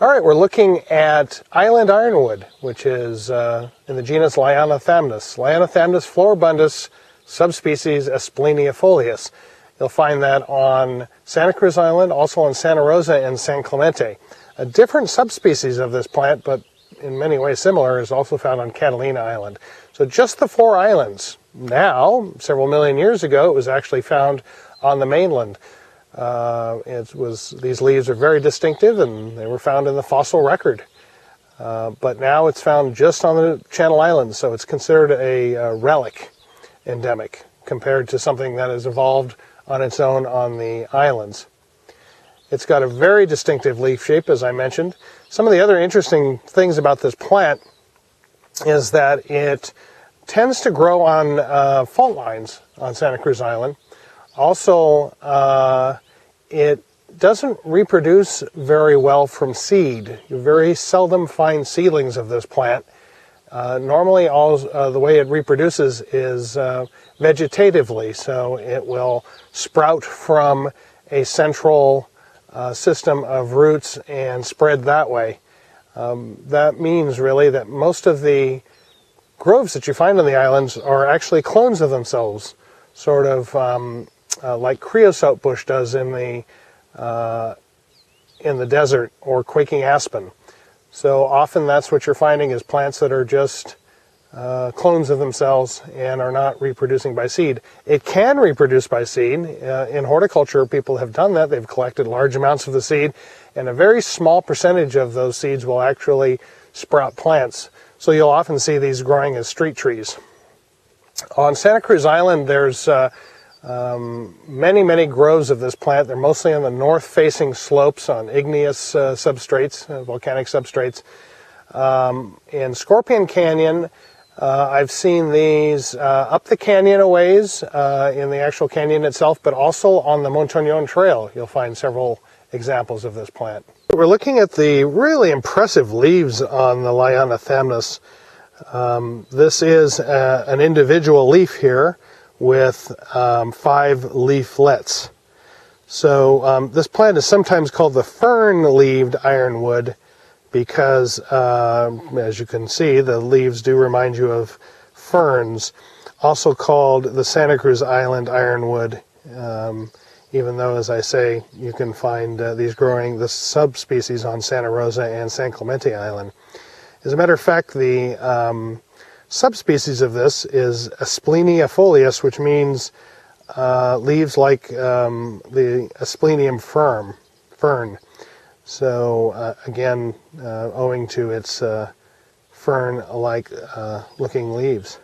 All right, we're looking at island ironwood, which is in the genus Lyonothamnus. Lyonothamnus floribundus, subspecies aspleniifolius. You'll find that on Santa Cruz Island, also on Santa Rosa and San Clemente. A different subspecies of this plant, but in many ways similar, is also found on Catalina Island. So just the 4 islands. Now, several million years ago, it was actually found on the mainland. These leaves are very distinctive, and they were found in the fossil record. But now it's found just on the Channel Islands, so it's considered a relic endemic compared to something that has evolved on its own on the islands. It's got a very distinctive leaf shape, as I mentioned. Some of the other interesting things about this plant is that it tends to grow on fault lines on Santa Cruz Island. Also, it doesn't reproduce very well from seed. You very seldom find seedlings of this plant. Normally, the way it reproduces is vegetatively, so it will sprout from a central system of roots and spread that way. That means really that most of the groves that you find on the islands are actually clones of themselves, sort of like creosote bush does in the desert, or quaking aspen. So often that's what you're finding is plants that are just clones of themselves and are not reproducing by seed. It can reproduce by seed. In horticulture, people have done that. They've collected large amounts of the seed, and a very small percentage of those seeds will actually sprout plants. So you'll often see these growing as street trees. On Santa Cruz Island, there's many groves of this plant. They're mostly on the north-facing slopes on igneous substrates, volcanic substrates. In Scorpion Canyon, I've seen these up the canyon a ways in the actual canyon itself, but also on the Montañón Trail. You'll find several examples of this plant. We're looking at the really impressive leaves on the Lyonothamnus. This is an individual leaf here with 5 leaflets. So this plant is sometimes called the fern-leaved ironwood because, as you can see, the leaves do remind you of ferns. Also called the Santa Cruz Island ironwood, even though, as I say, you can find these growing, the subspecies on Santa Rosa and San Clemente Island. As a matter of fact, the subspecies of this is aspleniifolius, which means leaves like the asplenium fern. So again, owing to its fern-like looking leaves.